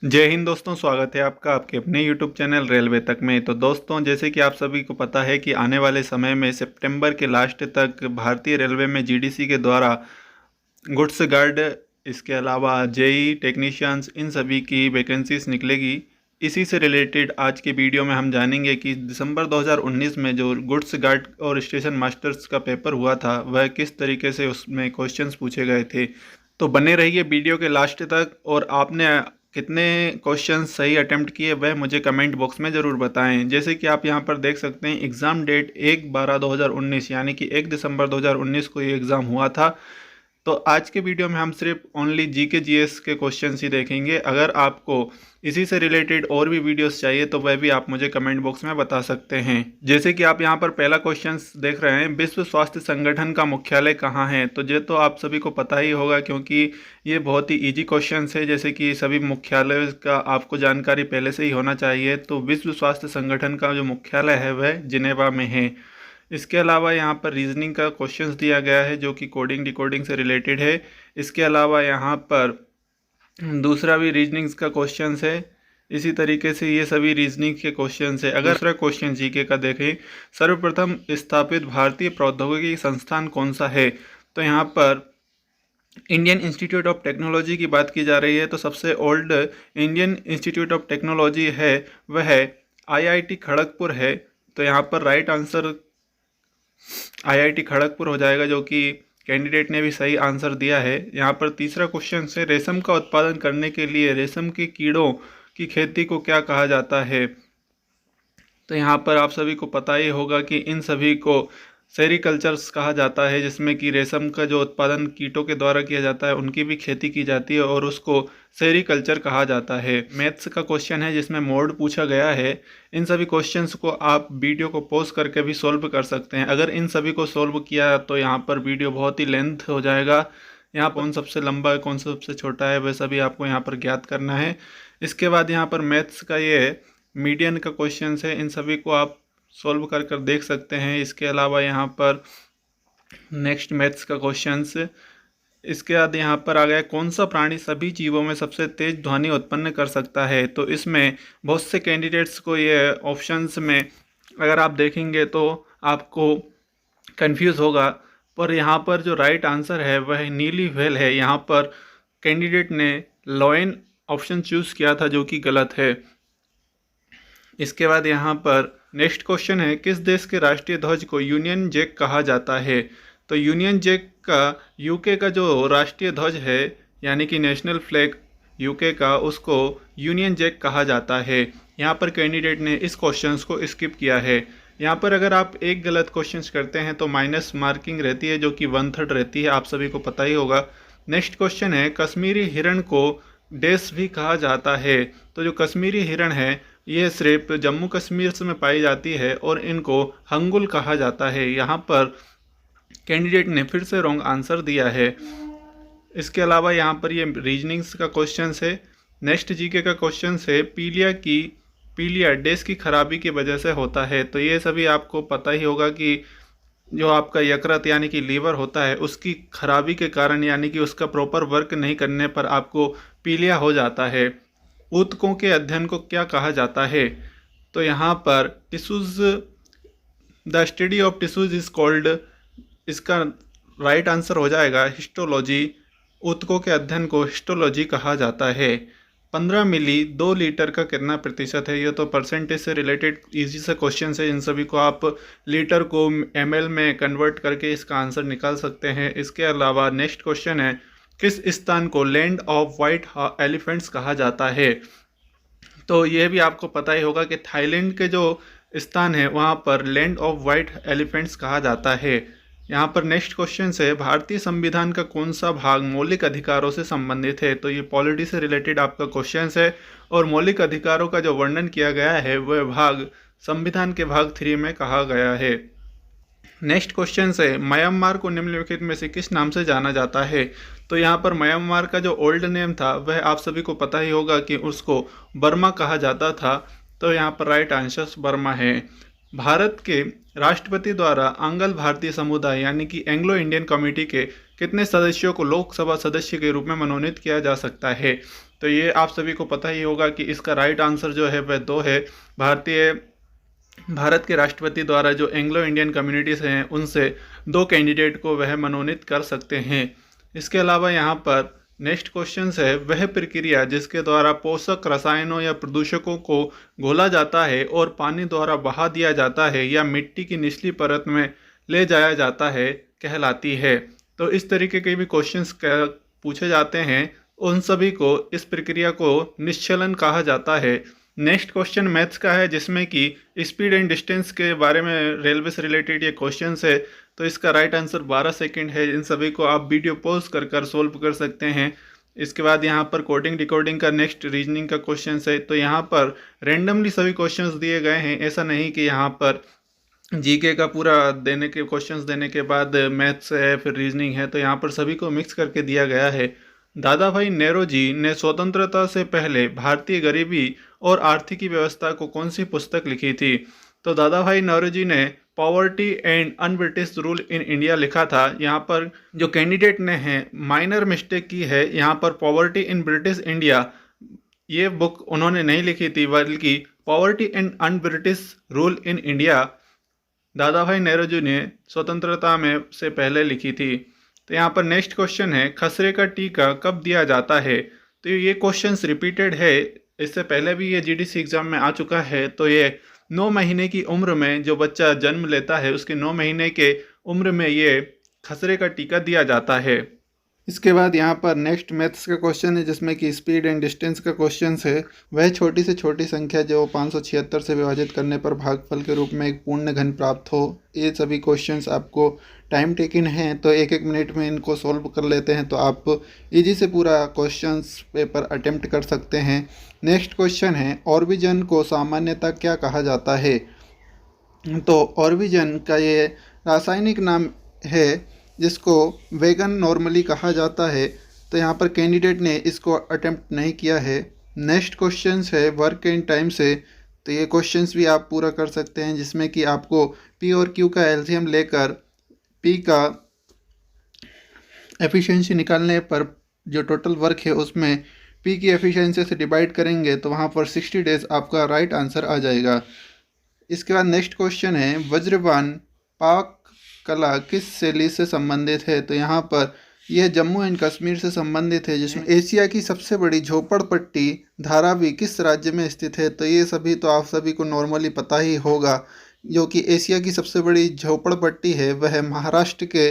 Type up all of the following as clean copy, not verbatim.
जय हिंद दोस्तों, स्वागत है आपका आपके अपने YouTube चैनल रेलवे तक में। तो दोस्तों, जैसे कि आप सभी को पता है कि आने वाले समय में सितंबर के लास्ट तक भारतीय रेलवे में जीडीसी के द्वारा गुड्स गार्ड, इसके अलावा जेई टेक्नीशियंस, इन सभी की वैकेंसीज निकलेगी। इसी से रिलेटेड आज के वीडियो में हम जानेंगे कि दिसंबर 2019 में जो गुड्स गार्ड और स्टेशन मास्टर्स का पेपर हुआ था वह किस तरीके से उसमें क्वेश्चंस पूछे गए थे। तो बने रहिए वीडियो के लास्ट तक, और आपने कितने क्वेश्चन सही अटेम्प्ट किए वह मुझे कमेंट बॉक्स में ज़रूर बताएं। जैसे कि आप यहां पर देख सकते हैं, एग्ज़ाम डेट 1/12/2019 यानी कि 1 दिसंबर 2019 को ये एग्ज़ाम हुआ था। तो आज के वीडियो में हम सिर्फ ओनली जीके जीएस के क्वेश्चंस ही देखेंगे। अगर आपको इसी से रिलेटेड और भी वीडियोस चाहिए तो वह भी आप मुझे कमेंट बॉक्स में बता सकते हैं। जैसे कि आप यहां पर पहला क्वेश्चंस देख रहे हैं, विश्व स्वास्थ्य संगठन का मुख्यालय कहाँ है। तो ये तो आप सभी को पता ही होगा, क्योंकि ये बहुत ही इजी क्वेश्चंस है। जैसे कि सभी मुख्यालय का आपको जानकारी पहले से ही होना चाहिए। तो विश्व स्वास्थ्य संगठन का जो मुख्यालय है वह जिनेवा में है। इसके अलावा यहाँ पर रीजनिंग का क्वेश्चंस दिया गया है जो कि कोडिंग डिकोडिंग से रिलेटेड है। इसके अलावा यहाँ पर दूसरा भी रीजनिंग्स का क्वेश्चंस है। इसी तरीके से ये सभी रीजनिंग के क्वेश्चंस है। अगर दूसरा क्वेश्चन जीके का देखें, सर्वप्रथम स्थापित भारतीय प्रौद्योगिकी संस्थान कौन सा है। तो यहाँ पर इंडियन इंस्टीट्यूट ऑफ टेक्नोलॉजी की बात की जा रही है। तो सबसे old Indian institute of technology है वह आईआईटी खड़गपुर है। तो यहाँ पर राइट आंसर आईआईटी खड़गपुर हो जाएगा, जो कि कैंडिडेट ने भी सही आंसर दिया है। यहाँ पर तीसरा क्वेश्चन से, रेशम का उत्पादन करने के लिए रेशम के कीड़ों की खेती को क्या कहा जाता है। तो यहाँ पर आप सभी को पता ही होगा कि इन सभी को सेरीकल्चर्स कहा जाता है, जिसमें कि रेशम का जो उत्पादन कीटों के द्वारा किया जाता है उनकी भी खेती की जाती है और उसको सेरीकल्चर कहा जाता है। मैथ्स का क्वेश्चन है जिसमें मोड पूछा गया है। इन सभी क्वेश्चंस को आप वीडियो को पॉज करके भी सॉल्व कर सकते हैं। अगर इन सभी को सॉल्व किया तो यहाँ पर वीडियो बहुत ही लेंथ हो जाएगा। यहाँ कौन सबसे लंबा है, कौन सबसे छोटा है, वह सभी आपको यहाँ पर ज्ञात करना है। इसके बाद यहाँ पर मैथ्स का ये मीडियन का क्वेश्चन है, इन सभी को आप सॉल्व कर कर देख सकते हैं। इसके अलावा यहाँ पर नेक्स्ट मैथ्स का क्वेश्चंस, इसके बाद यहाँ पर आ गया, कौन सा प्राणी सभी जीवों में सबसे तेज ध्वनि उत्पन्न कर सकता है। तो इसमें बहुत से कैंडिडेट्स को ये ऑप्शंस में अगर आप देखेंगे तो आपको कंफ्यूज होगा, पर यहाँ पर जो राइट आंसर है वह नीली व्हेल है। यहाँ पर कैंडिडेट ने लॉयन ऑप्शन चूज़ किया था, जो कि गलत है। इसके बाद यहाँ पर नेक्स्ट क्वेश्चन है, किस देश के राष्ट्रीय ध्वज को यूनियन जैक कहा जाता है। तो यूनियन जैक का यूके का जो राष्ट्रीय ध्वज है यानी कि नेशनल फ्लैग यूके का, उसको यूनियन जैक कहा जाता है। यहाँ पर कैंडिडेट ने इस क्वेश्चंस को स्किप किया है। यहाँ पर अगर आप एक गलत क्वेश्चंस करते हैं तो माइनस मार्किंग रहती है, जो कि 1/3 रहती है, आप सभी को पता ही होगा। नेक्स्ट क्वेश्चन है, कश्मीरी हिरण को डैश भी कहा जाता है। तो जो कश्मीरी हिरण है ये सिर्फ जम्मू कश्मीर में पाई जाती है और इनको हंगुल कहा जाता है। यहाँ पर कैंडिडेट ने फिर से रॉन्ग आंसर दिया है। इसके अलावा यहाँ पर ये रीजनिंग्स का क्वेश्चन है। नेक्स्ट जीके का क्वेश्चन है, पीलिया डैश की खराबी की वजह से होता है। तो ये सभी आपको पता ही होगा कि जो आपका यकृत यानी कि लीवर होता है उसकी खराबी के कारण यानी कि उसका प्रॉपर वर्क नहीं करने पर आपको पीलिया हो जाता है। ऊतकों के अध्ययन को क्या कहा जाता है। तो यहाँ पर tissues, the study of tissues is called, इसका राइट आंसर हो जाएगा हिस्टोलॉजी। ऊतकों के अध्ययन को हिस्टोलॉजी कहा जाता है। 15 मिली 2 लीटर का कितना प्रतिशत है। ये तो परसेंटेज से रिलेटेड इजी से क्वेश्चन है, इन सभी को आप लीटर को ml में कन्वर्ट करके इसका आंसर निकाल सकते हैं। इसके अलावा नेक्स्ट क्वेश्चन है, किस स्थान को लैंड ऑफ वाइट एलिफेंट्स कहा जाता है। तो ये भी आपको पता ही होगा कि थाईलैंड के जो स्थान है वहाँ पर लैंड ऑफ वाइट एलिफेंट्स कहा जाता है। यहाँ पर नेक्स्ट क्वेश्चन है, भारतीय संविधान का कौन सा भाग मौलिक अधिकारों से संबंधित है। तो ये पॉलिटी से रिलेटेड आपका क्वेश्चन है और मौलिक अधिकारों का जो वर्णन किया गया है वह भाग संविधान के भाग 3 में कहा गया है। नेक्स्ट क्वेश्चन है, म्यांमार को निम्नलिखित में से किस नाम से जाना जाता है। तो यहाँ पर म्यांमार का जो ओल्ड नेम था वह आप सभी को पता ही होगा कि उसको बर्मा कहा जाता था। तो यहाँ पर राइट आंसर बर्मा है। भारत के राष्ट्रपति द्वारा आंग्ल भारतीय समुदाय यानी कि एंग्लो इंडियन कम्युनिटी के कितने सदस्यों को लोकसभा सदस्य के रूप में मनोनीत किया जा सकता है। तो ये आप सभी को पता ही होगा कि इसका राइट आंसर जो है वह 2 है। भारत के राष्ट्रपति द्वारा जो एंग्लो इंडियन कम्युनिटीज़ हैं उनसे 2 कैंडिडेट को वह मनोनीत कर सकते हैं। इसके अलावा यहाँ पर नेक्स्ट क्वेश्चन है, वह प्रक्रिया जिसके द्वारा पोषक रसायनों या प्रदूषकों को घोला जाता है और पानी द्वारा बहा दिया जाता है या मिट्टी की निचली परत में ले जाया जाता है कहलाती है। तो इस तरीके के भी क्वेश्चंस पूछे जाते हैं, उन सभी को इस प्रक्रिया को निश्चलन कहा जाता है। नेक्स्ट क्वेश्चन मैथ्स का है, जिसमें कि स्पीड एंड डिस्टेंस के बारे में रेलवे से रिलेटेड ये क्वेश्चंस है। तो इसका राइट आंसर 12 सेकंड है। इन सभी को आप वीडियो पॉज कर सोल्व कर सकते हैं। इसके बाद यहाँ पर कोडिंग डिकोडिंग का नेक्स्ट रीजनिंग का क्वेश्चन है। तो यहाँ पर रेंडमली सभी क्वेश्चंस दिए गए हैं, ऐसा नहीं कि यहाँ पर जीके का पूरा देने के क्वेश्चंस देने के बाद मैथ्स है फिर रीजनिंग है। तो यहाँ पर सभी को मिक्स करके दिया गया है। दादा भाई नेरोजी ने स्वतंत्रता से पहले भारतीय गरीबी और आर्थिकी व्यवस्था को कौन सी पुस्तक लिखी थी? तो दादा भाई नेरोजी ने poverty and un British rule in India लिखा था। यहाँ पर जो कैंडिडेट ने है माइनर मिस्टेक की है, यहाँ पर पॉवर्टी इन ब्रिटिश इंडिया ये बुक उन्होंने नहीं लिखी थी, बल्कि poverty and un British rule in India दादा भाई नेरोजी ने स्वतंत्रता में से पहले लिखी थी। तो यहाँ पर नेक्स्ट क्वेश्चन है, खसरे का टीका कब दिया जाता है? तो ये क्वेश्चंस रिपीटेड है, इससे पहले भी ये जीडीसी एग्जाम में आ चुका है। तो ये 9 महीने की उम्र में जो बच्चा जन्म लेता है उसके 9 महीने के उम्र में ये खसरे का टीका दिया जाता है। इसके बाद यहाँ पर नेक्स्ट मैथ्स का क्वेश्चन है, जिसमें कि स्पीड एंड डिस्टेंस का क्वेश्चन है। वह छोटी से छोटी संख्या जो 576 से विभाजित करने पर भागफल के रूप में एक पूर्ण घन प्राप्त हो। ये सभी क्वेश्चंस आपको टाइम टेकिंग हैं, तो 1-1 मिनट में इनको सॉल्व कर लेते हैं तो आप इजी से पूरा क्वेश्चंस पेपर अटेम्प्ट कर सकते हैं। नेक्स्ट क्वेश्चन है, ऑर्बिजन को सामान्यतः क्या कहा जाता है? तो ऑर्बिजन का ये रासायनिक नाम है जिसको वेगन नॉर्मली कहा जाता है। तो यहाँ पर कैंडिडेट ने इसको अटेम्प्ट नहीं किया है। नेक्स्ट क्वेश्चंस है वर्क एंड टाइम से। तो ये क्वेश्चंस भी आप पूरा कर सकते हैं, जिसमें कि आपको पी और क्यू का एलसीएम लेकर पी का एफिशिएंसी निकालने पर जो टोटल वर्क है उसमें पी की एफिशिएंसी से डिवाइड करेंगे तो वहाँ पर 60 डेज आपका राइट आंसर आ जाएगा। इसके बाद नेक्स्ट क्वेश्चन है, वज्रबान पाक कला किस शैली से संबंधित है? तो यहाँ पर यह जम्मू एंड कश्मीर से संबंधित है, जिसमें एशिया की सबसे बड़ी झोपड़पट्टी धारावी किस राज्य में स्थित है? तो ये सभी तो आप सभी को नॉर्मली पता ही होगा। जो कि एशिया की सबसे बड़ी झोपड़पट्टी है वह महाराष्ट्र के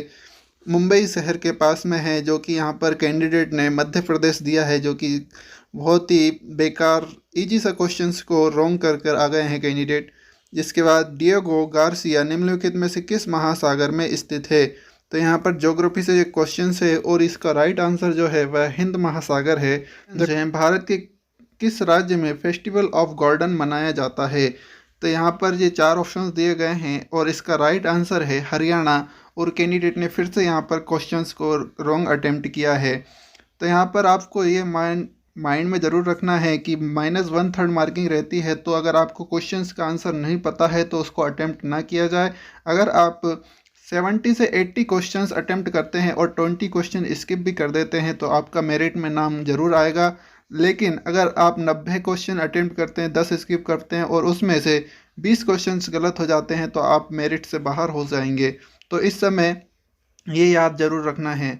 मुंबई शहर के पास में है, जो कि यहाँ पर कैंडिडेट ने मध्य प्रदेश दिया है, जो कि बहुत ही बेकार इजी सा क्वेश्चंस को रॉन्ग कर आ गए हैं कैंडिडेट। जिसके बाद डिएगो गार्सिया निम्नलिखित में से किस महासागर में स्थित है? तो यहाँ पर ज्योग्राफी से एक क्वेश्चन है और इसका राइट आंसर जो है वह हिंद महासागर है। भारत के किस राज्य में फेस्टिवल ऑफ गार्डन मनाया जाता है? तो यहाँ पर ये 4 ऑप्शंस दिए गए हैं और इसका राइट आंसर है हरियाणा। और कैंडिडेट ने फिर से यहाँ पर क्वेश्चंस को रॉन्ग अटेम्प्ट किया है। तो यहाँ पर आपको ये माइंड में ज़रूर रखना है कि -1/3 मार्किंग रहती है। तो अगर आपको क्वेश्चंस का आंसर नहीं पता है तो उसको अटेम्प्ट ना किया जाए। अगर आप 70 से 80 क्वेश्चंस अटेम्प्ट करते हैं और 20 क्वेश्चन स्किप भी कर देते हैं तो आपका मेरिट में नाम ज़रूर आएगा। लेकिन अगर आप 90 क्वेश्चन अटेम्प्ट करते हैं, 10 स्किप करते हैं और उसमें से 20 क्वेश्चंस गलत हो जाते हैं तो आप मेरिट से बाहर हो जाएंगे। तो इस समय ये याद ज़रूर रखना है।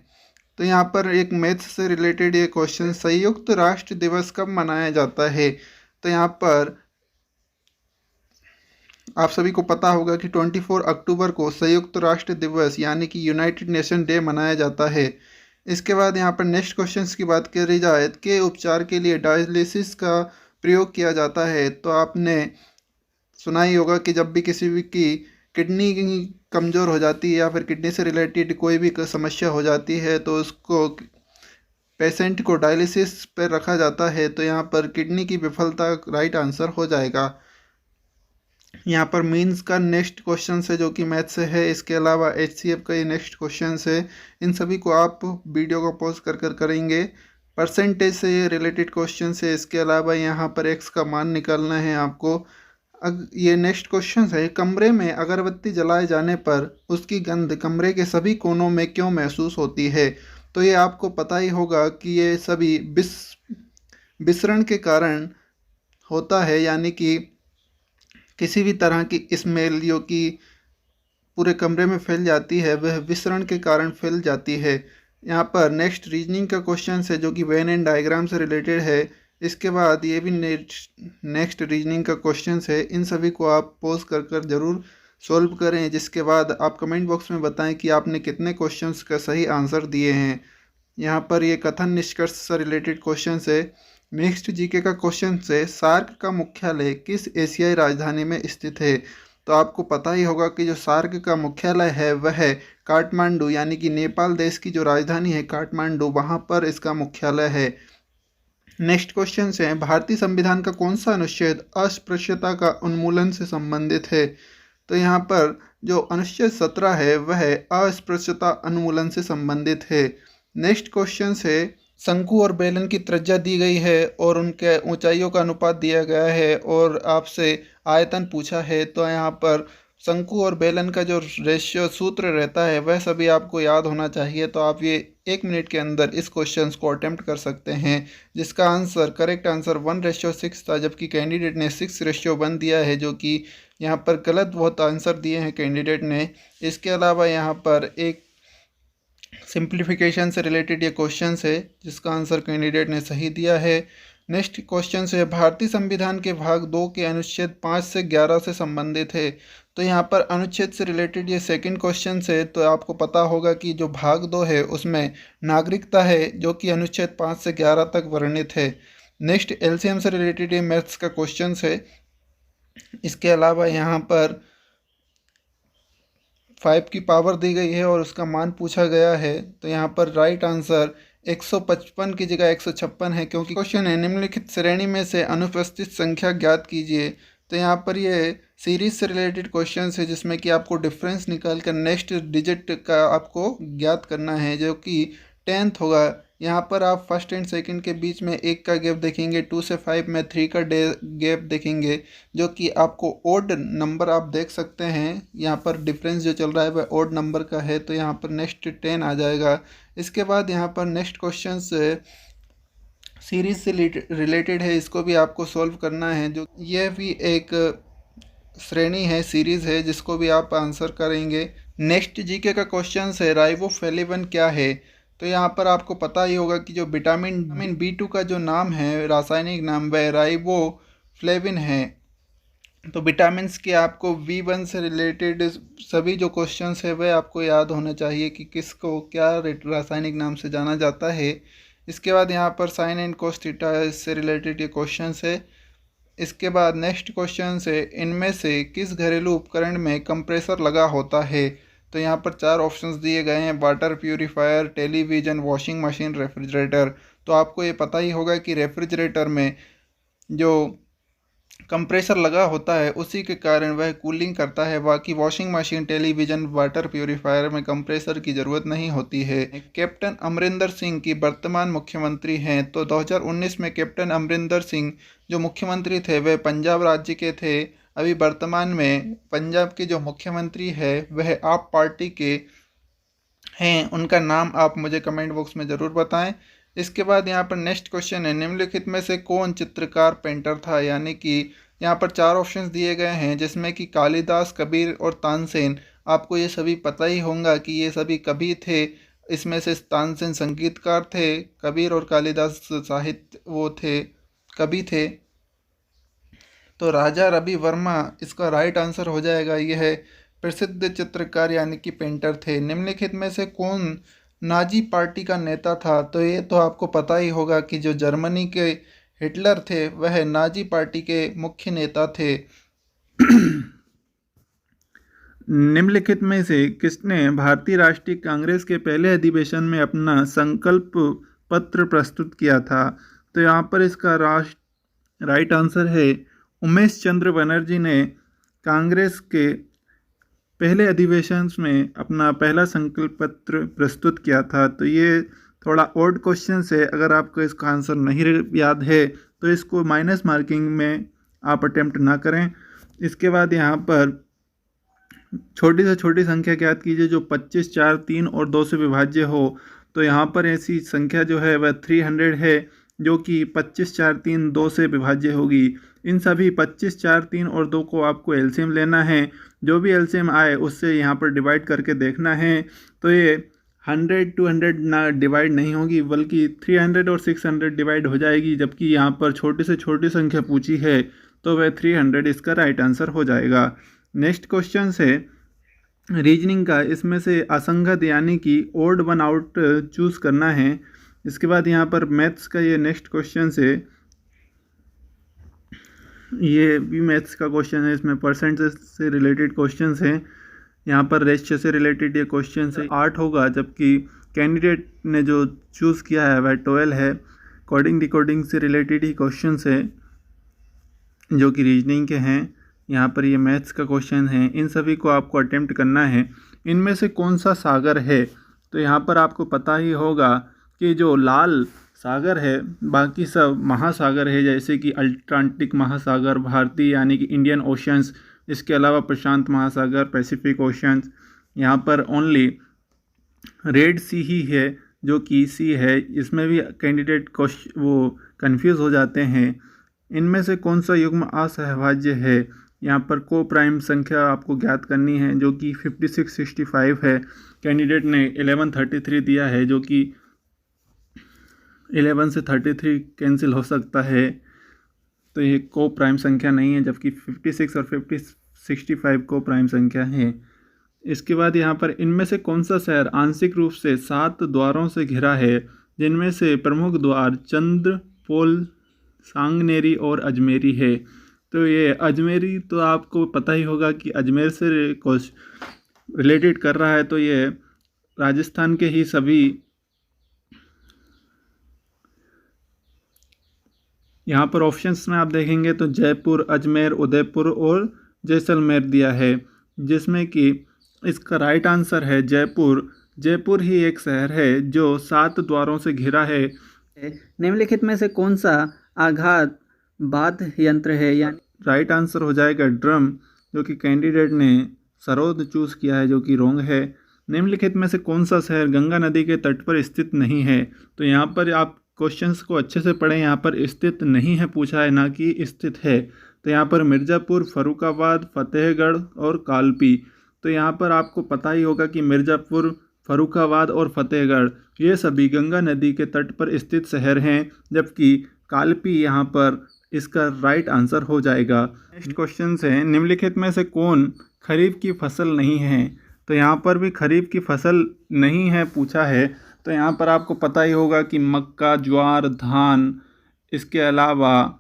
तो यहाँ पर एक मैथ्स से रिलेटेड ये क्वेश्चन, संयुक्त राष्ट्र दिवस कब मनाया जाता है? तो यहाँ पर आप सभी को पता होगा कि 24 अक्टूबर को संयुक्त राष्ट्र दिवस यानी कि यूनाइटेड नेशन डे मनाया जाता है। इसके बाद यहाँ पर नेक्स्ट क्वेश्चंस की बात करी जाए के उपचार के लिए डायलिसिस का प्रयोग किया जाता है। तो आपने सुना ही होगा कि जब भी किसी भी की किडनी कमज़ोर हो जाती है या फिर किडनी से रिलेटेड कोई भी समस्या हो जाती है तो उसको पेशेंट को डायलिसिस पर रखा जाता है। तो यहाँ पर किडनी की विफलता राइट आंसर हो जाएगा। यहाँ पर मीन्स का नेक्स्ट क्वेश्चन है जो कि मैथ से है। इसके अलावा HCF का ये नेक्स्ट क्वेश्चन है। इन सभी को आप वीडियो को पॉज कर करेंगे। परसेंटेज से ये रिलेटेड क्वेश्चन है। इसके अलावा यहाँ पर x का मान निकालना है आपको। ये नेक्स्ट क्वेश्चन है, कमरे में अगरबत्ती जलाए जाने पर उसकी गंध कमरे के सभी कोनों में क्यों महसूस होती है? तो ये आपको पता ही होगा कि ये सभी विसरण के कारण होता है, यानी कि किसी भी तरह की स्मेल जो कि पूरे कमरे में फैल जाती है वह विसरण के कारण फैल जाती है। यहाँ पर नेक्स्ट रीजनिंग का क्वेश्चन है जो कि वेन एंड डायग्राम से रिलेटेड है। इसके बाद ये भी नेक्स्ट रीजनिंग का क्वेश्चन है। इन सभी को आप पॉज कर कर ज़रूर सॉल्व करें, जिसके बाद आप कमेंट बॉक्स में बताएं कि आपने कितने क्वेश्चंस का सही आंसर दिए हैं। यहाँ पर ये कथन निष्कर्ष से रिलेटेड क्वेश्चन है। नेक्स्ट जीके का क्वेश्चन है, सार्क का मुख्यालय किस एशियाई राजधानी में स्थित है। तो आपको पता ही होगा कि जो सार्क का मुख्यालय है वह काठमांडू, यानी कि नेपाल देश की जो राजधानी है काठमांडू, वहाँ पर इसका मुख्यालय है। नेक्स्ट क्वेश्चन है, भारतीय संविधान का कौन सा अनुच्छेद अस्पृश्यता का उन्मूलन से संबंधित है। तो यहाँ पर जो अनुच्छेद 17 है वह अस्पृश्यता उन्मूलन से संबंधित है। नेक्स्ट क्वेश्चन है, शंकु और बेलन की त्रिज्या दी गई है और उनके ऊंचाइयों का अनुपात दिया गया है और आपसे आयतन पूछा है। तो यहाँ पर शंकु और बेलन का जो रेशियो सूत्र रहता है वह सभी आपको याद होना चाहिए। तो आप ये 1 मिनट के अंदर इस क्वेश्चन को अटेम्प्ट कर सकते हैं, जिसका आंसर करेक्ट आंसर 1:6 था, जबकि कैंडिडेट ने 6:1 दिया है, जो कि यहाँ पर गलत बहुत आंसर दिए हैं कैंडिडेट ने। इसके अलावा यहाँ पर एक सिंप्लीफिकेशन से रिलेटेड ये क्वेश्चन है जिसका आंसर कैंडिडेट ने सही दिया है। नेक्स्ट क्वेश्चन है, भारतीय संविधान के भाग 2 के अनुच्छेद 5 से 11 से संबंधित है। तो यहाँ पर अनुच्छेद से रिलेटेड ये सेकंड क्वेश्चन है। तो आपको पता होगा कि जो भाग 2 है उसमें नागरिकता है, जो कि अनुच्छेद 5 से 11 तक वर्णित है। नेक्स्ट एलसीएम से रिलेटेड ये मैथ्स का क्वेश्चन है। इसके अलावा यहाँ पर 5 की पावर दी गई है और उसका मान पूछा गया है। तो यहाँ पर राइट आंसर 155 की जगह 156 है, क्योंकि क्वेश्चन है निम्नलिखित श्रेणी में से अनुपस्थित संख्या ज्ञात कीजिए। तो यहाँ पर ये सीरीज से रिलेटेड क्वेश्चन है जिसमें कि आपको डिफरेंस निकाल कर नेक्स्ट डिजिट का आपको ज्ञात करना है, जो कि 10th होगा। यहाँ पर आप फर्स्ट एंड सेकंड के बीच में 1 का गैप देखेंगे, 2 से 5 में 3 का गैप देखेंगे, जो कि आपको ओड नंबर आप देख सकते हैं। यहाँ पर डिफरेंस जो चल रहा है वह ओड नंबर का है, तो यहाँ पर नेक्स्ट 10 आ जाएगा। इसके बाद यहाँ पर नेक्स्ट क्वेश्चन सीरीज से रिलेटेड है, इसको भी आपको सॉल्व करना है। जो यह भी एक श्रेणी है, सीरीज है, जिसको भी आप आंसर करेंगे। नेक्स्ट जीके का क्वेश्चन है, राइबोफ्लेविन क्या है। तो यहाँ पर आपको पता ही होगा कि जो विटामिन B2 का जो नाम है, रासायनिक नाम, वह राइबोफ्लेविन है। तो विटामिन के आपको V1 से रिलेटेड सभी जो क्वेश्चंस है वह आपको याद होना चाहिए कि किसको क्या रासायनिक नाम से जाना जाता है। इसके बाद यहाँ पर साइन एंड कोस थीटा इससे रिलेटेड ये क्वेश्चंस है। इसके बाद नेक्स्ट क्वेश्चन है, इनमें से किस घरेलू उपकरण में कंप्रेसर लगा होता है। तो यहाँ पर 4 ऑप्शंस दिए गए हैं, water purifier, television, washing machine, refrigerator. तो आपको ये पता ही होगा कि रेफ्रिजरेटर में जो कंप्रेसर लगा होता है उसी के कारण वह कूलिंग करता है। बाकी washing machine, television, water purifier में कंप्रेसर की ज़रूरत नहीं होती है। कैप्टन अमरिंदर सिंह की वर्तमान मुख्यमंत्री हैं। तो 2019 में कैप्टन अमरिंदर सिंह जो मुख्यमंत्री थे वह पंजाब राज्य के थे। अभी वर्तमान में पंजाब के जो मुख्यमंत्री है वह आप पार्टी के हैं। उनका नाम आप मुझे कमेंट बॉक्स में ज़रूर बताएं। इसके बाद यहाँ पर नेक्स्ट क्वेश्चन है, निम्नलिखित में से कौन चित्रकार पेंटर था। यानी कि यहाँ पर 4 ऑप्शंस दिए गए हैं, जिसमें कि कालिदास, कबीर और तानसेन। आपको ये सभी पता ही होगा कि ये सभी कवि थे। इसमें से तानसेन संगीतकार थे, कबीर और कालिदास साहित्य वो थे, कवि थे। तो राजा रवि वर्मा इसका राइट आंसर हो जाएगा। यह प्रसिद्ध चित्रकार यानी कि पेंटर थे। निम्नलिखित में से कौन नाजी पार्टी का नेता था। तो ये तो आपको पता ही होगा कि जो जर्मनी के हिटलर थे वह नाजी पार्टी के मुख्य नेता थे। निम्नलिखित में से किसने भारतीय राष्ट्रीय कांग्रेस के पहले अधिवेशन में अपना संकल्प पत्र प्रस्तुत किया था। तो यहाँ पर इसका राइट आंसर है उमेश चंद्र बनर्जी ने कांग्रेस के पहले अधिवेशन में अपना पहला संकल्प पत्र प्रस्तुत किया था। तो ये थोड़ा ऑड क्वेश्चन है, अगर आपको इसका आंसर नहीं याद है तो इसको माइनस मार्किंग में आप अटेम्प्ट ना करें। इसके बाद यहाँ पर छोटी से छोटी संख्या ज्ञात कीजिए जो 25, 4, 3 और 2 से विभाज्य हो। तो यहाँ पर ऐसी संख्या जो है वह 300 है। जो कि 25, 4, 3, 2 से विभाज्य होगी। इन सभी 25, 4, 3 और 2 को आपको एलसीएम लेना है। जो भी एलसीएम आए उससे यहाँ पर डिवाइड करके देखना है। तो ये 100 to 100 ना डिवाइड नहीं होगी, बल्कि 300 और 600 डिवाइड हो जाएगी। जबकि यहाँ पर छोटी से छोटी संख्या पूछी है तो वह 300 इसका राइट आंसर हो जाएगा। नेक्स्ट क्वेश्चन है रीजनिंग का। इसमें से असंगत यानी कि ओड वन आउट चूज़ करना है। इसके बाद यहाँ पर मैथ्स का ये नेक्स्ट क्वेश्चन है, ये भी मैथ्स का क्वेश्चन है। इसमें परसेंटेज से रिलेटेड क्वेश्चंस हैं। यहाँ पर रेशियो से रिलेटेड ये क्वेश्चन है। 8 होगा, जबकि कैंडिडेट ने जो चूज़ किया है वह 12 है। कोडिंग डिकोडिंग से रिलेटेड ही क्वेश्चन है जो कि रीजनिंग के हैं। यहाँ पर ये मैथ्स का क्वेश्चन है। इन सभी को आपको अटेम्प्ट करना है। इनमें से कौन सा सागर है? तो यहाँ पर आपको पता ही होगा कि जो लाल सागर है, बाकी सब महासागर है, जैसे कि अटलांटिक महासागर, भारतीय यानी कि इंडियन ओशंस, इसके अलावा प्रशांत महासागर, पैसिफिक ओशंस। यहाँ पर ओनली रेड सी ही है जो कि सी है। इसमें भी कैंडिडेट वो कंफ्यूज हो जाते हैं। इनमें से कौन सा युग्म असहभाज्य है? यहाँ पर को प्राइम संख्या आपको ज्ञात करनी है जो कि 56, 65 है। कैंडिडेट ने 1133 दिया है, जो कि 11 से 33 कैंसिल हो सकता है, तो ये को प्राइम संख्या नहीं है। जबकि 56 और 65 को प्राइम संख्या है। इसके बाद यहाँ पर इनमें से कौन सा शहर आंशिक रूप से 7 द्वारों से घिरा है, जिनमें से प्रमुख द्वार चंद्रपोल, सांगनेरी और अजमेरी है? तो ये अजमेरी तो आपको पता ही होगा कि अजमेर से रिलेटेड कर रहा है, तो ये राजस्थान के ही सभी यहाँ पर ऑप्शंस में आप देखेंगे तो जयपुर, अजमेर, उदयपुर और जैसलमेर दिया है, जिसमें कि इसका राइट आंसर है जयपुर। जयपुर ही एक शहर है जो 7 द्वारों से घिरा है। निम्नलिखित में से कौन सा आघात वाद्य यंत्र है? यानी राइट आंसर हो जाएगा ड्रम, जो कि कैंडिडेट ने सरोद चूज़ किया है, जो कि रॉन्ग है। निम्नलिखित में से कौन सा शहर गंगा नदी के तट पर स्थित नहीं है? तो यहाँ पर आप क्वेश्चंस को अच्छे से पढ़ें। यहाँ पर स्थित नहीं है पूछा है, ना कि स्थित है। तो यहाँ पर मिर्ज़ापुर, फर्रुखाबाद, फतेहगढ़ और कालपी। तो यहाँ पर आपको पता ही होगा कि मिर्ज़ापुर, फर्रुखाबाद और फतेहगढ़ ये सभी गंगा नदी के तट पर स्थित शहर हैं, जबकि कालपी यहाँ पर इसका राइट आंसर हो जाएगा। नेक्स्ट क्वेश्चन है निम्नलिखित में से कौन खरीफ की फसल नहीं है? तो यहाँ पर भी खरीफ की फसल नहीं है पूछा है। तो यहाँ पर आपको पता ही होगा कि मक्का, ज्वार, धान, इसके अलावा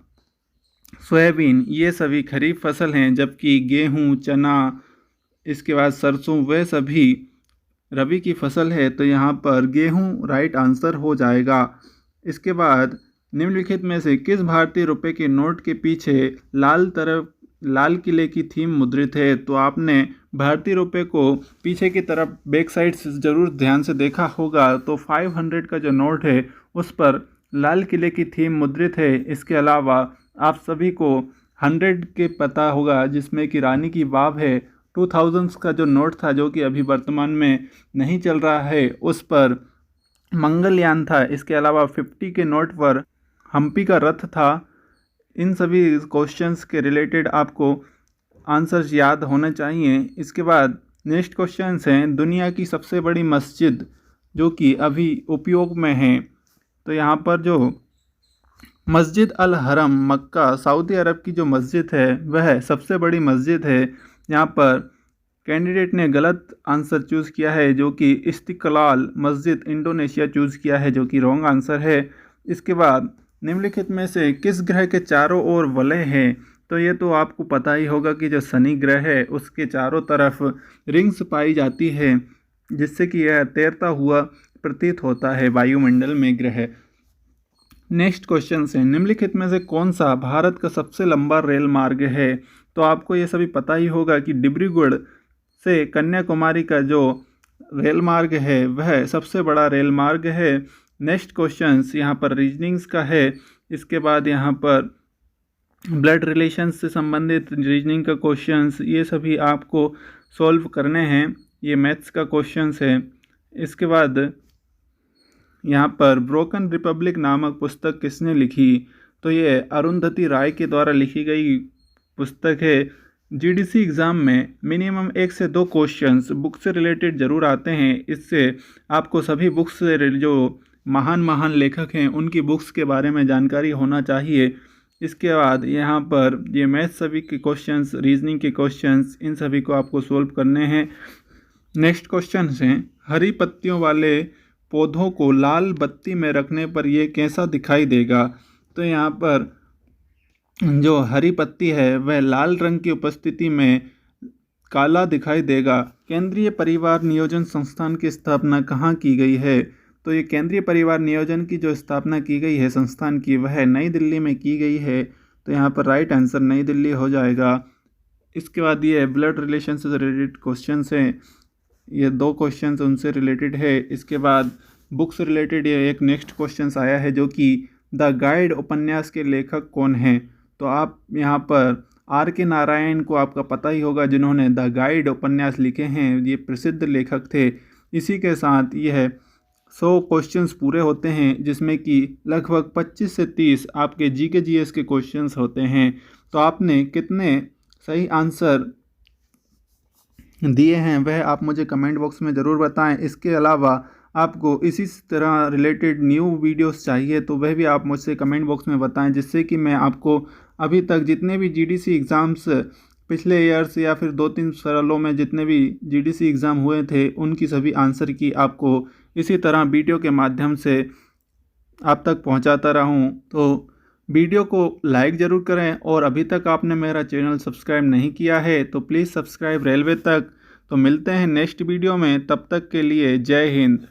सोयाबीन, ये सभी खरीफ फसल हैं, जबकि गेहूँ, चना, इसके बाद सरसों, वे सभी रबी की फसल है। तो यहाँ पर गेहूँ राइट आंसर हो जाएगा। इसके बाद निम्नलिखित में से किस भारतीय रुपये के नोट के पीछे लाल किले की थीम मुद्रित है? तो आपने भारतीय रुपये को पीछे की तरफ बैक साइड से ज़रूर ध्यान से देखा होगा। तो 500 का जो नोट है उस पर लाल किले की थीम मुद्रित है। इसके अलावा आप सभी को 100 के पता होगा, जिसमें कि रानी की बाव है। 2000 का जो नोट था, जो कि अभी वर्तमान में नहीं चल रहा है, उस पर मंगलयान था। इसके अलावा 50 के नोट पर हम्पी का रथ था। इन सभी क्वेश्चंस के रिलेटेड आपको आंसर्स याद होने चाहिए। इसके बाद नेक्स्ट क्वेश्चंस हैं दुनिया की सबसे बड़ी मस्जिद जो कि अभी उपयोग में है। तो यहाँ पर जो मस्जिद अल हरम मक्का सऊदी अरब की जो मस्जिद है वह सबसे बड़ी मस्जिद है। यहाँ पर कैंडिडेट ने गलत आंसर चूज़ किया है, जो कि इस्तिकलाल मस्जिद इंडोनेशिया चूज़ किया है, जो कि रॉन्ग आंसर है। इसके बाद निम्नलिखित में से किस ग्रह के चारों ओर वलय हैं? तो ये तो आपको पता ही होगा कि जो शनि ग्रह है उसके चारों तरफ रिंग्स पाई जाती है, जिससे कि यह तैरता हुआ प्रतीत होता है वायुमंडल में ग्रह। नेक्स्ट क्वेश्चन है निम्नलिखित में से कौन सा भारत का सबसे लंबा रेल मार्ग है? तो आपको ये सभी पता ही होगा कि डिब्रूगढ़ से कन्याकुमारी का जो रेल मार्ग है वह सबसे बड़ा रेल मार्ग है। नेक्स्ट क्वेश्चंस यहाँ पर रीजनिंग्स का है। इसके बाद यहाँ पर ब्लड रिलेशंस से संबंधित रीजनिंग का क्वेश्चंस, ये सभी आपको सॉल्व करने हैं। ये मैथ्स का क्वेश्चंस है। इसके बाद यहाँ पर ब्रोकन रिपब्लिक नामक पुस्तक किसने लिखी? तो ये अरुंधति राय के द्वारा लिखी गई पुस्तक है। जीडीसी एग्ज़ाम में मिनिमम 1 से 2 क्वेश्चंस बुक से रिलेटेड ज़रूर आते हैं। इससे आपको सभी बुक्स से जो महान महान लेखक हैं उनकी बुक्स के बारे में जानकारी होना चाहिए। इसके बाद यहाँ पर ये मैथ सभी के क्वेश्चंस, रीजनिंग के क्वेश्चंस, इन सभी को आपको सोल्व करने हैं। नेक्स्ट क्वेश्चन हैं, हरी पत्तियों वाले पौधों को लाल बत्ती में रखने पर यह कैसा दिखाई देगा? तो यहाँ पर जो हरी पत्ती है वह लाल रंग की उपस्थिति में काला दिखाई देगा। केंद्रीय परिवार नियोजन संस्थान की स्थापना कहाँ की गई है? तो ये केंद्रीय परिवार नियोजन की जो स्थापना की गई है संस्थान की, वह नई दिल्ली में की गई है। तो यहाँ पर राइट आंसर नई दिल्ली हो जाएगा। इसके बाद ये ब्लड रिलेशन से रिलेटेड क्वेश्चंस हैं, ये 2 क्वेश्चंस उनसे रिलेटेड है। इसके बाद बुक से रिलेटेड ये एक नेक्स्ट क्वेश्चंस आया है जो कि द गाइड उपन्यास के लेखक कौन हैं? तो आप यहाँ पर R.K. नारायण को आपका पता ही होगा, जिन्होंने द गाइड उपन्यास लिखे हैं, ये प्रसिद्ध लेखक थे। इसी के साथ यह 100 क्वेश्चंस पूरे होते हैं, जिसमें कि लगभग 25 से 30 आपके जीके जीएस के क्वेश्चंस होते हैं। तो आपने कितने सही आंसर दिए हैं वह आप मुझे कमेंट बॉक्स में ज़रूर बताएं। इसके अलावा आपको इसी तरह रिलेटेड न्यू वीडियोस चाहिए तो वह भी आप मुझसे कमेंट बॉक्स में बताएं, जिससे कि मैं आपको अभी तक जितने भी जीडीसी एग्ज़ाम्स पिछले ईयर्स या फिर 2-3 सालों में जितने भी जीडीसी एग्ज़ाम हुए थे उनकी सभी आंसर की आपको इसी तरह वीडियो के माध्यम से आप तक पहुंचाता रहूं। तो वीडियो को लाइक ज़रूर करें और अभी तक आपने मेरा चैनल सब्सक्राइब नहीं किया है तो प्लीज़ सब्सक्राइब रेलवे तक। तो मिलते हैं नेक्स्ट वीडियो में, तब तक के लिए जय हिंद।